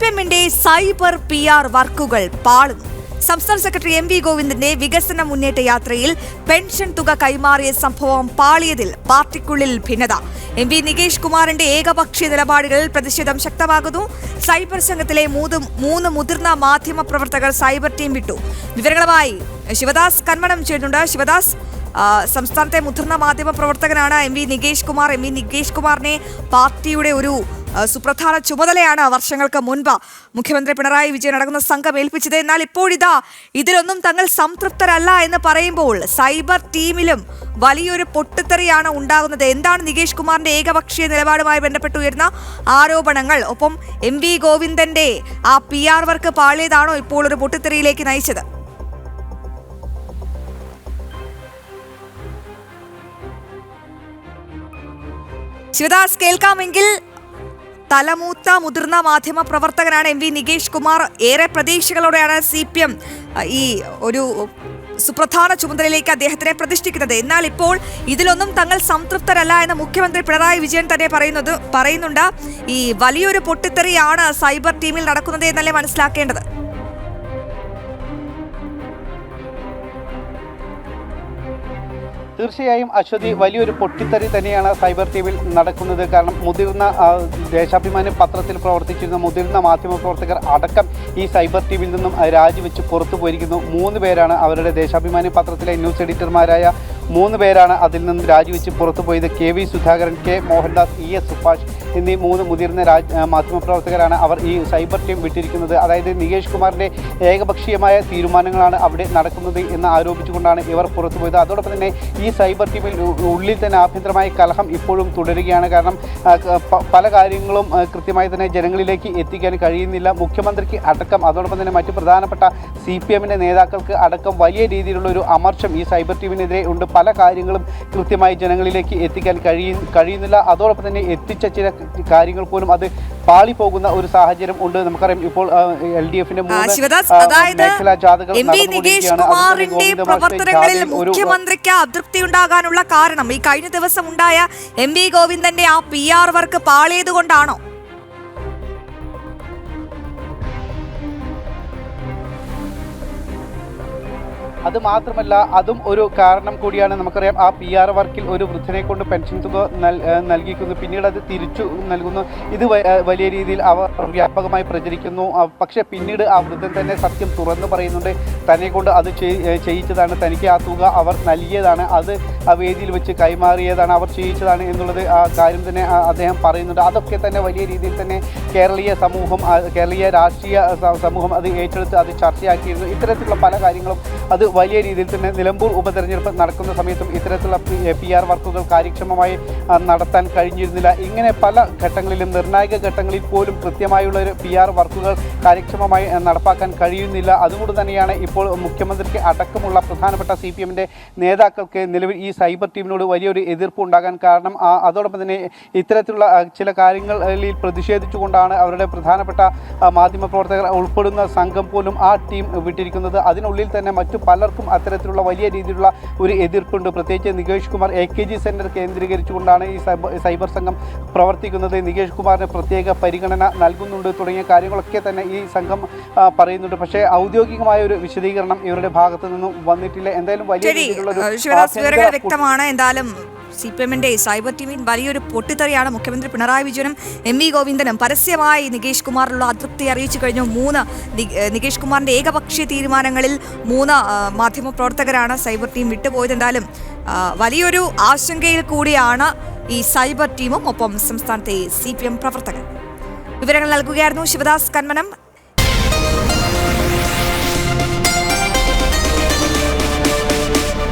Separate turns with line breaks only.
CPM-ന്റെ cyber PR വർക്കുകൾ പാളുന്നു. സംസ്ഥാന secretary MV ഗോവിന്ദന്റെ വികസന മുന്നേറ്റ യാത്രയിൽ പെൻഷൻ തുക കൈമാറിയ സംഭവം പാളിയതിൽ പാർട്ടിക്കുള്ളിൽ ഭിന്നത. MV നികേഷ് കുമാറിന്റെ ഏകപക്ഷീയ നിലപാടുകളിൽ പ്രതിഷേധം ശക്തമാകുന്നു. സൈബർ സംഘത്തിലെ മൂന്ന് മുതിർന്ന മാധ്യമ പ്രവർത്തകർ സൈബർ ടീം വിട്ടു. വിവരങ്ങളുമായി ശിവദാസ് കന്മനം ചേരുന്നുണ്ട്. ശിവദാസ്, സംസ്ഥാനത്തെ മുതിർന്ന മാധ്യമ പ്രവർത്തകനാണ് MV നികേഷ് കുമാർ. MV നികേഷ് കുമാറിനെ പാർട്ടിയുടെ ഒരു സുപ്രധാന ചുമതലയാണ് വർഷങ്ങൾക്ക് മുൻപ് മുഖ്യമന്ത്രി പിണറായി വിജയൻ അടങ്ങുന്ന സംഘം ഏൽപ്പിച്ചത്. എന്നാൽ ഇപ്പോഴിതാ ഇതിലൊന്നും തങ്ങൾ സംതൃപ്തരല്ല എന്ന് പറയുമ്പോൾ സൈബർ ടീമിലും വലിയൊരു പൊട്ടിത്തെറിയാണ് ഉണ്ടാകുന്നത്. എന്താണ് നികേഷ് കുമാറിന്റെ ഏകപക്ഷീയ നിലപാടുമായി ബന്ധപ്പെട്ട് ഉയർന്ന ആരോപണങ്ങൾ? ഒപ്പം MV ഗോവിന്ദന്റെ ആ PR വർക്ക് പാളിയതാണോ ഇപ്പോൾ ഒരു പൊട്ടിത്തെറിയിലേക്ക് നയിച്ചത്? ശിവദാസ്, കേൾക്കാമെങ്കിൽ തലമൂത്ത മുതിർന്ന മാധ്യമ പ്രവർത്തകനാണ് MV നികേഷ് കുമാർ. ഏറെ പ്രതീക്ഷകളോടെയാണ് CPM ഈ ഒരു സുപ്രധാന ചുമതലയിലേക്ക് അദ്ദേഹത്തിനെ പ്രതിഷ്ഠിക്കുന്നത്. എന്നാൽ ഇപ്പോൾ ഇതിലൊന്നും തങ്ങൾ സംതൃപ്തരല്ല എന്ന് മുഖ്യമന്ത്രി പിണറായി വിജയൻ തന്നെ പറയുന്നുണ്ട്. ഈ വലിയൊരു പൊട്ടിത്തെറിയാണ് സൈബർ ടീമിൽ നടക്കുന്നത് എന്നല്ലേ മനസ്സിലാക്കേണ്ടത്?
തീർച്ചയായും അശ്വതി, വലിയൊരു പൊട്ടിത്തെറി തന്നെയാണ് സൈബർ ടീമിൽ നടക്കുന്നത്. കാരണം മുതിർന്ന ദേശാഭിമാനി പത്രത്തിൽ പ്രവർത്തിച്ചിരുന്ന മുതിർന്ന മാധ്യമപ്രവർത്തകർ അടക്കം ഈ സൈബർ ടീമിൽ നിന്നും രാജിവെച്ച് പുറത്തു പോയിരിക്കുന്നു. 3 പേരാണ് അവരുടെ ദേശാഭിമാനി പത്രത്തിലെ ന്യൂസ് എഡിറ്റർമാരായ 3 പേരാണ് അതിൽ നിന്നും രാജിവെച്ച് പുറത്തു പോയത്. KV Sudhakaran, K Mohandas, ES Subhash എന്നീ 3 മുതിർന്ന മാധ്യമപ്രവർത്തകരാണ് അവർ ഈ സൈബർ ടീം വിട്ടിരിക്കുന്നത്. അതായത് നികേഷ് കുമാറിൻ്റെ ഏകപക്ഷീയമായ തീരുമാനങ്ങളാണ് അവിടെ നടക്കുന്നത് എന്ന് ആരോപിച്ചുകൊണ്ടാണ് ഇവർ പുറത്തുപോയത്. അതോടൊപ്പം തന്നെ ഈ സൈബർ ടീമിൽ ഉള്ളിൽ തന്നെ ആഭ്യന്തരമായ കലഹം ഇപ്പോഴും തുടരുകയാണ്. കാരണം പല കാര്യങ്ങളും കൃത്യമായി തന്നെ ജനങ്ങളിലേക്ക് എത്തിക്കാൻ കഴിയുന്നില്ല. മുഖ്യമന്ത്രിക്ക് അടക്കം അതോടൊപ്പം തന്നെ മറ്റ് പ്രധാനപ്പെട്ട CPM-ന്റെ നേതാക്കൾക്ക് അടക്കം വലിയ രീതിയിലുള്ള ഒരു അമർഷം ഈ സൈബർ ടീമിനെതിരെ ഉണ്ട്. പല കാര്യങ്ങളും കൃത്യമായി ജനങ്ങളിലേക്ക് എത്തിക്കാൻ കഴിയുന്നില്ല. അതോടൊപ്പം തന്നെ എത്തിച്ച ചില കാര്യങ്ങൾ പോലും അത് പാളിപ്പോകുന്ന ഒരു സാഹചര്യം ഉണ്ട്. നമുക്കറിയാം ഇപ്പോൾ LDF-ന്റെ
മുഖ്യമന്ത്രിക്ക് അതൃപ്തി ഉണ്ടാകാനുള്ള കാരണം ഈ കഴിഞ്ഞ ദിവസം ഉണ്ടായ MV ഗോവിന്ദന്റെ ആ PR വർക്ക് പാളിയത് കൊണ്ടാണോ?
അത് മാത്രമല്ല, അതും ഒരു കാരണം കൂടിയാണ്. നമുക്കറിയാം ആ PR വർക്കിൽ ഒരു വൃദ്ധനെ കൊണ്ട് പെൻഷൻ തുക നൽകിക്കുന്നു, പിന്നീട് അത് തിരിച്ചു നൽകുന്നു. ഇത് വലിയ രീതിയിൽ അവർ വ്യാപകമായി പ്രചരിക്കുന്നു. പക്ഷേ പിന്നീട് ആ വൃദ്ധൻ തന്നെ സത്യം തുറന്നു പറയുന്നുണ്ട്. തന്നെ കൊണ്ട് അത് ചെയ്യിച്ചതാണ്, തനിക്ക് ആ തുക അവർ നൽകിയതാണ്, അത് ആ വേദിയിൽ വെച്ച് കൈമാറിയതാണ്, അവർ ചെയ്യിച്ചതാണ് എന്നുള്ളത് ആ കാര്യം തന്നെ അദ്ദേഹം പറയുന്നുണ്ട്. അതൊക്കെ തന്നെ വലിയ രീതിയിൽ തന്നെ കേരളീയ രാഷ്ട്രീയ സമൂഹം അത് ഏറ്റെടുത്ത് അത് ചർച്ചയാക്കിയിരുന്നു. ഇത്തരത്തിലുള്ള പല കാര്യങ്ങളും അത് വലിയ രീതിയിൽ തന്നെ നിലമ്പൂർ ഉപതെരഞ്ഞെടുപ്പ് നടക്കുന്ന സമയത്തും ഇത്തരത്തിലുള്ള PR വർക്കുകൾ കാര്യക്ഷമമായി നടത്താൻ കഴിഞ്ഞിരുന്നില്ല. ഇങ്ങനെ പല ഘട്ടങ്ങളിലും നിർണായക ഘട്ടങ്ങളിൽ പോലും കൃത്യമായുള്ള ഒരു PR വർക്കുകൾ കാര്യക്ഷമമായി നടപ്പാക്കാൻ കഴിയുന്നില്ല. അതുകൊണ്ട് തന്നെയാണ് ഇപ്പോൾ മുഖ്യമന്ത്രിക്ക് അടക്കമുള്ള പ്രധാനപ്പെട്ട CPM-ന്റെ നേതാക്കൾക്ക് നിലവിൽ ഈ സൈബർ ടീമിനോട് വലിയൊരു എതിർപ്പ് ഉണ്ടാകാൻ കാരണം. അതോടൊപ്പം തന്നെ ഇത്തരത്തിലുള്ള ചില കാര്യങ്ങളിൽ പ്രതിഷേധിച്ചുകൊണ്ടാണ് അവരുടെ പ്രധാനപ്പെട്ട മാധ്യമപ്രവർത്തകർ ഉൾപ്പെടുന്ന സംഘം പോലും ആ ടീം വിട്ടിരിക്കുന്നത്. അതിനുള്ളിൽ തന്നെ മറ്റു പലർക്കും അത്തരത്തിലുള്ള വലിയ രീതിയിലുള്ള ഒരു എതിർപ്പുണ്ട്. പ്രത്യേകിച്ച് നികേഷ് കുമാർ AKG സെന്റർ കേന്ദ്രീകരിച്ചുകൊണ്ടാണ് ഈ സൈബർ സംഘം പ്രവർത്തിക്കുന്നത്. നികേഷ് കുമാറിന് പ്രത്യേക പരിഗണന നൽകുന്നുണ്ട് തുടങ്ങിയ കാര്യങ്ങളൊക്കെ തന്നെ ഈ സംഘം പറയുന്നുണ്ട്. പക്ഷേ ഔദ്യോഗികമായ ഒരു വിശദീകരണം ഇവരുടെ ഭാഗത്തു നിന്നും വന്നിട്ടില്ല. എന്തായാലും വലിയ രീതിയിലുള്ള
വ്യക്തമാണ്. എന്തായാലും CPM-ന്റെ സൈബർ ടീമിൽ വലിയൊരു പൊട്ടിത്തെറിയാണ്. മുഖ്യമന്ത്രി പിണറായി വിജയനും MV ഗോവിന്ദനും പരസ്യമായി നികേഷ് കുമാറിലുള്ള അതൃപ്തി അറിയിച്ചു കഴിഞ്ഞു. നികേഷ് കുമാറിന്റെ ഏകപക്ഷീയ തീരുമാനങ്ങളിൽ 3 മാധ്യമപ്രവർത്തകരാണ് സൈബർ ടീം വിട്ടുപോയത്. എന്തായാലും വലിയൊരു ആശങ്കയിൽ കൂടിയാണ് ഈ സൈബർ ടീമും ഒപ്പം സംസ്ഥാനത്തെ CPM പ്രവർത്തകർ. വിവരങ്ങൾ നൽകുകയായിരുന്നു ശിവദാസ് കന്മനം.